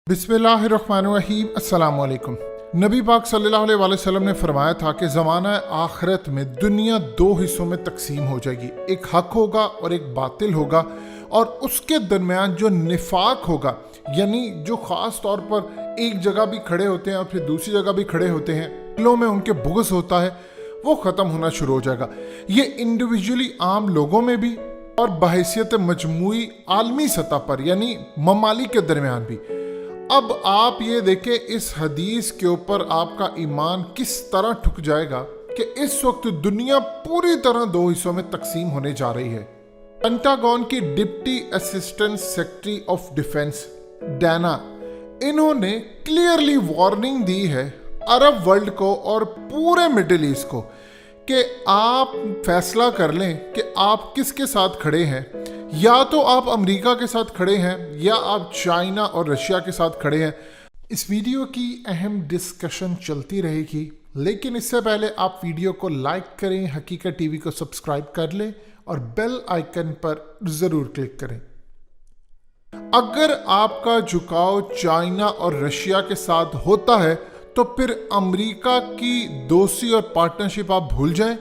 बिस्मिल्लाहिर्रहमानिर्रहीम। अस्सलाम वालेकुम। नबी पाक सल्लल्लाहु अलैहि वसल्लम ने फरमाया था कि ज़माना आखिरत में दुनिया दो हिस्सों में तकसीम हो जाएगी, एक हक होगा और एक बातिल होगा, और उसके दरमियान जो निफाक होगा, यानी जो ख़ास तौर पर एक जगह भी खड़े होते हैं और फिर दूसरी जगह भी खड़े होते हैं, दिलों में उनके बुग़्ज़ होता है, वो ख़त्म होना शुरू हो जाएगा। ये इंडिविजुअली आम लोगों में भी और बहैसियत मजमूई आलमी सतह पर यानी ममालिक के दरमियान भी। अब आप ये देखें इस हदीस के ऊपर आपका ईमान किस तरह ठुक जाएगा कि इस वक्त दुनिया पूरी तरह दो हिस्सों में तकसीम होने जा रही है। पेंटागन की deputy assistant secretary of defence Dana, इन्होंने क्लियरली वार्निंग दी है अरब वर्ल्ड को और पूरे मिडिल ईस्ट को कि आप फैसला कर लें कि आप किसके साथ खड़े हैं। या तो आप अमेरिका के साथ खड़े हैं या आप चाइना और रशिया के साथ खड़े हैं। इस वीडियो की अहम डिस्कशन चलती रहेगी, लेकिन इससे पहले आप वीडियो को लाइक करें, हकीकत टीवी को सब्सक्राइब कर लें और बेल आइकन पर ज़रूर क्लिक करें। अगर आपका झुकाव चाइना और रशिया के साथ होता है तो फिर अमेरिका की दोस्ती और पार्टनरशिप आप भूल जाएं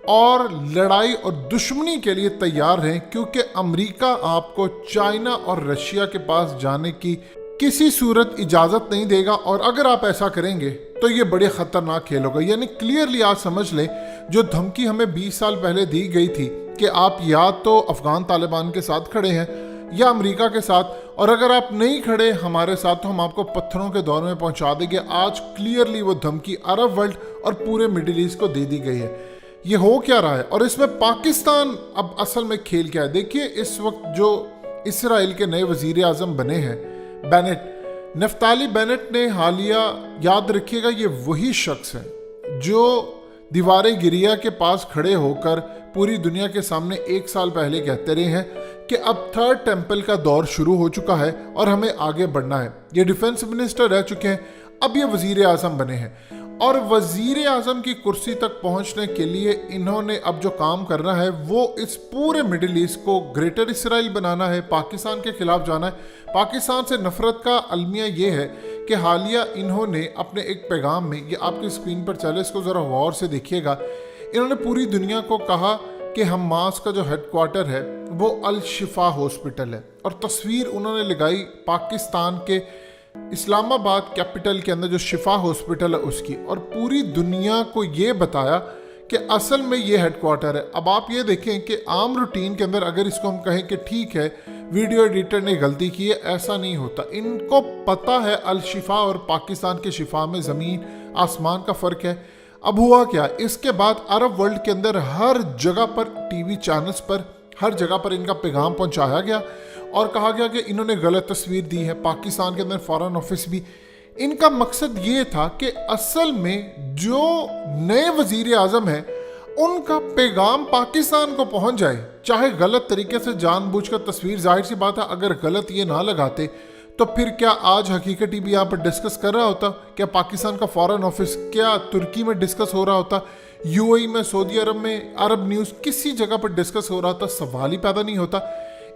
और लड़ाई और दुश्मनी के लिए तैयार रहें, क्योंकि अमेरिका आपको चाइना और रशिया के पास जाने की किसी सूरत इजाज़त नहीं देगा, और अगर आप ऐसा करेंगे तो ये बड़े ख़तरनाक खेल होगा। यानी क्लियरली आज समझ लें, जो धमकी हमें 20 साल पहले दी गई थी कि आप या तो अफ़गान तालिबान के साथ खड़े हैं या अमेरिका के साथ, और अगर आप नहीं खड़े हमारे साथ तो हम आपको पत्थरों के दौर में पहुंचा देंगे। आज क्लियरली वो धमकी अरब वर्ल्ड और पूरे मिडिल ईस्ट को दे दी गई है। ये हो क्या रहा है और इसमें पाकिस्तान अब असल में खेल क्या है? देखिए, इस वक्त जो इसराइल के नए वजीर आज़म बने हैं बेनेट, नफ्ताली बेनेट ने हालिया, याद रखिएगा ये वही शख्स है जो दीवार गिरिया के पास खड़े होकर पूरी दुनिया के सामने 1 साल पहले कहते रहे हैं कि अब थर्ड टेम्पल का दौर शुरू हो चुका है और हमें आगे बढ़ना है। ये डिफेंस मिनिस्टर रह चुके हैं, अब ये वजीर आज़म बने हैं, और वजीर आज़म की कुर्सी तक पहुंचने के लिए इन्होंने अब जो काम करना है वो इस पूरे मिडिल ईस्ट को ग्रेटर इसराइल बनाना है, पाकिस्तान के खिलाफ जाना है। पाकिस्तान से नफरत का अलमिया ये है कि हालिया इन्होंने अपने एक पैगाम में, ये आपकी स्क्रीन पर चले, इसको ज़रा गौर से देखिएगा, इन्होंने पूरी दुनिया को कहा कि हमास का जो हेडक्वार्टर है वो अल शिफा हॉस्पिटल है, और तस्वीर उन्होंने लगाई पाकिस्तान के इस्लामाबाद कैपिटल के अंदर जो शिफा हॉस्पिटल है उसकी, और पूरी दुनिया को ये बताया कि असल में ये हेडक्वार्टर है। अब आप ये देखें कि आम रूटीन के अंदर अगर इसको हम कहें कि ठीक है वीडियो एडिटर ने गलती की है, ऐसा नहीं होता। इनको पता है अल शिफा और पाकिस्तान के शिफा में ज़मीन आसमान का फ़र्क है। अब हुआ क्या, इसके बाद अरब वर्ल्ड के अंदर हर जगह पर टीवी चैनल्स पर हर जगह पर इनका पैगाम पहुंचाया गया और कहा गया कि इन्होंने गलत तस्वीर दी है। पाकिस्तान के अंदर फॉरेन ऑफिस भी, इनका मकसद ये था कि असल में जो नए वजीर आज़म हैं उनका पैगाम पाकिस्तान को पहुंच जाए, चाहे गलत तरीके से जानबूझकर तस्वीर। जाहिर सी बात है अगर गलत ये ना लगाते तो फिर क्या आज हकीकत टीवी यहाँ पर डिस्कस कर रहा होता? क्या पाकिस्तान का फॉरेन ऑफिस क्या तुर्की में डिस्कस हो रहा होता? यूएई में, सऊदी अरब में, अरब न्यूज़ किसी जगह पर डिस्कस हो रहा था? सवाल ही पैदा नहीं होता।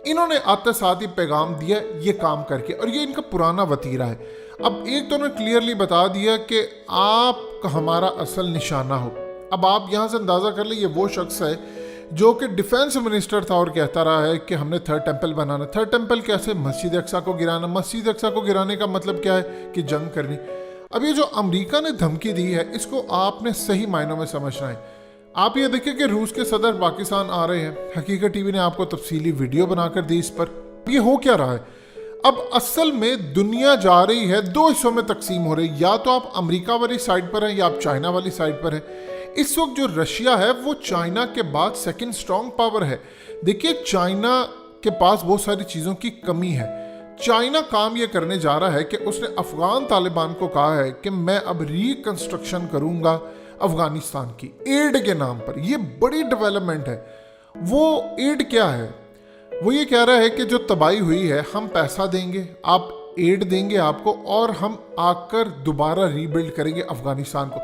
इन्होंने आते साथ ही पैगाम दिया ये काम करके, और ये इनका पुराना वतीरा है। अब एक तो उन्होंने क्लियरली बता दिया कि आप हमारा असल निशाना हो। अब आप यहाँ से अंदाज़ा कर ले, ये वो शख्स है जो कि डिफेंस मिनिस्टर था और कहता रहा है कि हमने थर्ड टेम्पल बनाना। थर्ड टेम्पल कैसे? मस्जिद अक्सा को गिराना। मस्जिद अक्सा को गिराने का मतलब क्या है? कि जंग करनी। अब ये जो अमेरिका ने धमकी दी है इसको आपने सही मायनों में समझना है। आप ये देखिए कि रूस के सदर पाकिस्तान आ रहे हैं, हकीकत टीवी ने आपको तफसीली वीडियो बनाकर दी इस पर। ये हो क्या रहा है? अब असल में दुनिया जा रही है दो हिस्सों में तकसीम हो रही है, या तो आप अमेरिका वाली साइड पर हैं या आप चाइना वाली साइड पर हैं। इस वक्त जो रशिया है वो चाइना के बाद सेकंड स्ट्रॉन्ग पावर है। देखिए, चाइना के पास बहुत सारी चीज़ों की कमी है। चाइना काम ये करने जा रहा है कि उसने अफगान तालिबान को कहा है कि मैं अब रिकंस्ट्रक्शन करूंगा अफगानिस्तान की एड के नाम पर। ये बड़ी डेवलपमेंट है। वो एड क्या है? वो ये कह रहा है कि जो तबाही हुई है हम पैसा देंगे, आप एड देंगे आपको, और हम आकर दोबारा रीबिल्ड करेंगे अफगानिस्तान को।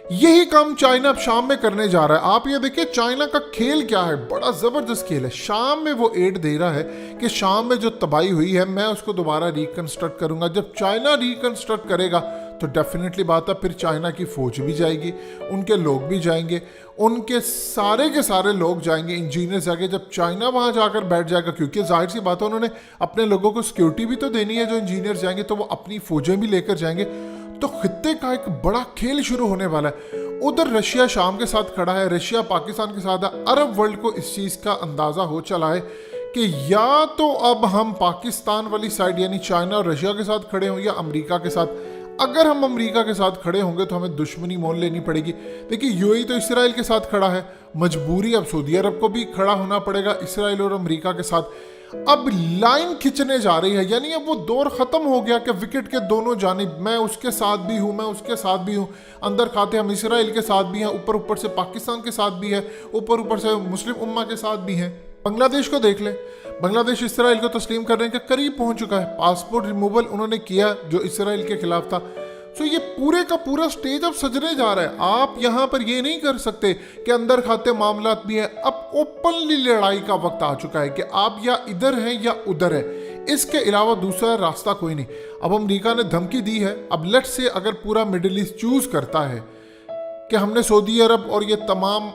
यही काम चाइना अब शाम में करने जा रहा है। आप ये देखिए चाइना का खेल क्या है, बड़ा जबरदस्त खेल है। शाम में वो एड दे रहा है कि शाम में जो तबाही हुई है मैं उसको दोबारा रिकंस्ट्रक्ट करूंगा। जब चाइना रिकंस्ट्रक्ट करेगा तो डेफिनेटली बात है फिर चाइना की फौज भी जाएगी, उनके लोग भी जाएंगे, उनके सारे के सारे लोग जाएंगे, इंजीनियर जाएंगे। जब चाइना वहां जाकर बैठ जाएगा, क्योंकि जाहिर सी बात है उन्होंने अपने लोगों को सिक्योरिटी भी तो देनी है, जो इंजीनियर जाएंगे तो वो अपनी फौजें भी लेकर जाएंगे। तो खित्ते का एक बड़ा खेल शुरू होने वाला है। उधर रशिया शाम के साथ खड़ा है, रशिया पाकिस्तान के साथ है। अरब वर्ल्ड को इस चीज़ का अंदाज़ा हो चला है कि या तो अब हम पाकिस्तान वाली साइड यानी चाइना और रशिया के साथ खड़े हों या अमेरिका के साथ। अगर हम अमेरिका के साथ खड़े होंगे तो हमें दुश्मनी मोल लेनी पड़ेगी। देखिए यूएई तो इसराइल के साथ खड़ा है, मजबूरी अब सऊदी अरब को भी खड़ा होना पड़ेगा इसराइल और अमेरिका के साथ। अब लाइन खिंचने जा रही है, यानी अब वो दौर खत्म हो गया कि विकेट के दोनों जानिब, मैं उसके साथ भी हूँ, मैं उसके साथ भी हूँ। अंदर खाते हम इसराइल के साथ भी हैं, ऊपर से पाकिस्तान के साथ भी है, ऊपर से मुस्लिम उम्मा के साथ भी हैं। बांग्लादेश को देख ले, बांग्लादेश इसराइल को तस्लीम करने के करीब पहुंच चुका है। पासपोर्ट रिमूवल उन्होंने किया जो इसराइल के खिलाफ था। तो ये पूरे का पूरा स्टेज अब सजने जा रहा है। आप यहाँ पर ये नहीं कर सकते कि अंदर खाते मामला भी है। अब ओपनली लड़ाई का वक्त आ चुका है कि आप या इधर हैं या उधर है, इसके अलावा दूसरा रास्ता कोई नहीं। अब अमेरिका ने धमकी दी है। अब लेट्स से अगर पूरा मिडिल ईस्ट चूज करता है कि हमने सऊदी अरब और ये तमाम,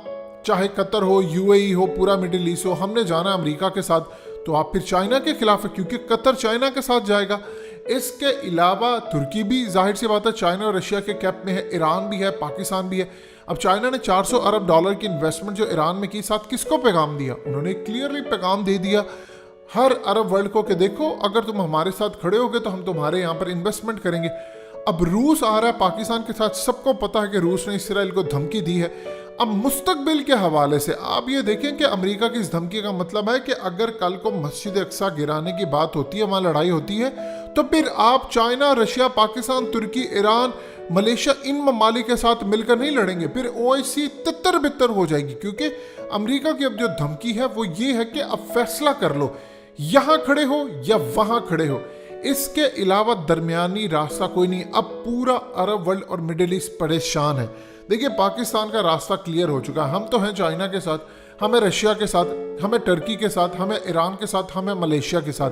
चाहे कतर हो, यूएई हो, पूरा मिडिल ईस्ट हो, हमने जाना अमेरिका के साथ, तो आप फिर चाइना के खिलाफ है, क्योंकि कतर चाइना के साथ जाएगा। इसके अलावा तुर्की भी जाहिर सी बात है चाइना और रशिया के कैप में है, ईरान भी है, पाकिस्तान भी है। अब चाइना ने 400 अरब डॉलर की इन्वेस्टमेंट जो ईरान में की, साथ किसको पैगाम दिया? उन्होंने क्लियरली पैगाम दे दिया हर अरब वर्ल्ड को कि देखो अगर तुम हमारे साथ खड़े होगे तो हम तुम्हारे यहाँ पर इन्वेस्टमेंट करेंगे। अब रूस आ रहा है पाकिस्तान के साथ। सबको पता है कि रूस ने इसराइल को धमकी दी है। अब मुस्तकबिल के हवाले से आप ये देखें कि अमेरिका की इस धमकी का मतलब है कि अगर कल को मस्जिद अक्सा गिराने की बात होती है, वहाँ लड़ाई होती है, तो फिर आप चाइना, रशिया, पाकिस्तान, तुर्की, ईरान, मलेशिया, इन ममालिक के साथ मिलकर नहीं लड़ेंगे। फिर ओआईसी तितर बितर हो जाएगी, क्योंकि अमेरिका की अब जो धमकी है वो ये है कि अब फैसला कर लो, यहाँ खड़े हो या वहाँ खड़े हो। इसके अलावा दरमियानी रास्ता कोई नहीं। अब पूरा अरब वर्ल्ड और मिडिल ईस्ट परेशान है। देखिए पाकिस्तान का रास्ता क्लियर हो चुका है। हम तो हैं चाइना के साथ, हमें रशिया के साथ, हमें टर्की के साथ, हमें ईरान के साथ, हमें मलेशिया के साथ।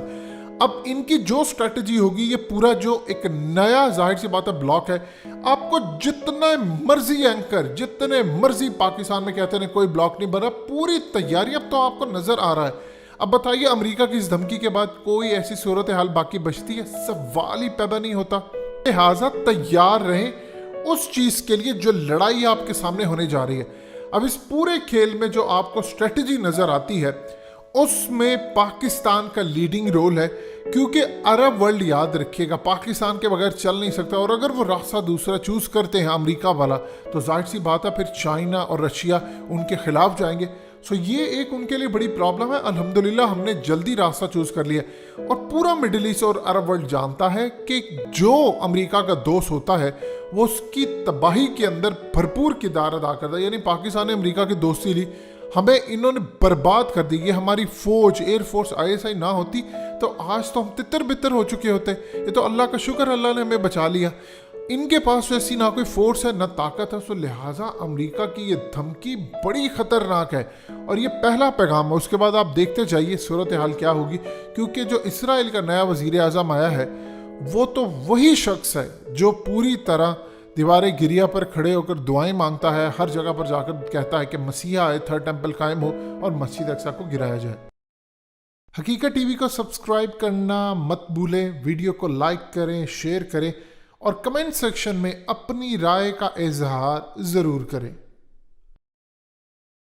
अब इनकी जो स्ट्रेटजी होगी, ये पूरा जो एक नया जाहिर सी बात है ब्लॉक है, आपको जितने मर्जी एंकर, जितने मर्जी पाकिस्तान में कहते हैं कोई ब्लॉक नहीं बना, पूरी तैयारी अब तो आपको नजर आ रहा है। अब बताइए अमेरिका की इस धमकी के बाद कोई ऐसी सूरत हाल बाकी बचती है? सवाल ही पैदा नहीं होता। लिहाजा तैयार रहें उस चीज के लिए जो लड़ाई आपके सामने होने जा रही है। अब इस पूरे खेल में जो आपको स्ट्रेटजी नजर आती है उसमें पाकिस्तान का लीडिंग रोल है, क्योंकि अरब वर्ल्ड याद रखिएगा पाकिस्तान के बगैर चल नहीं सकता। और अगर वो रास्ता दूसरा चूज करते हैं अमेरिका वाला, तो जाहिर सी बात है फिर चाइना और रशिया उनके खिलाफ जाएंगे। सो ये एक उनके लिए बड़ी प्रॉब्लम है। अल्हम्दुलिल्लाह हमने जल्दी रास्ता चूज कर लिया और पूरा मिडिल ईस्ट और अरब वर्ल्ड जानता है कि जो अमेरिका का दोस्त होता है वो उसकी तबाही के अंदर भरपूर किरदार अदा करता है। यानी पाकिस्तान ने अमेरिका की दोस्ती ली, हमें इन्होंने बर्बाद कर दी। ये हमारी फौज, एयरफोर्स, आईएसआई ना होती तो आज तो हम तितर बितर हो चुके होते। ये तो अल्लाह का शुक्र, अल्लाह ने हमें बचा लिया। इनके पास वैसी ना कोई फोर्स है ना ताकत है। सो लिहाजा अमेरिका की ये धमकी बड़ी खतरनाक है और ये पहला पैगाम है। उसके बाद आप देखते जाइए सूरत हाल क्या होगी, क्योंकि जो इसराइल का नया वजीर आज़म आया है वो तो वही शख्स है जो पूरी तरह दीवारें गिरिया पर खड़े होकर दुआएं मांगता है, हर जगह पर जाकर कहता है कि मसीहा आए, थर्ड टेम्पल कायम हो और मस्जिद अक्सा को गिराया जाए। हकीकत टीवी को सब्सक्राइब करना मत भूलें, वीडियो को लाइक करें, शेयर करें और कमेंट सेक्शन में अपनी राय का इजहार ज़रूर करें।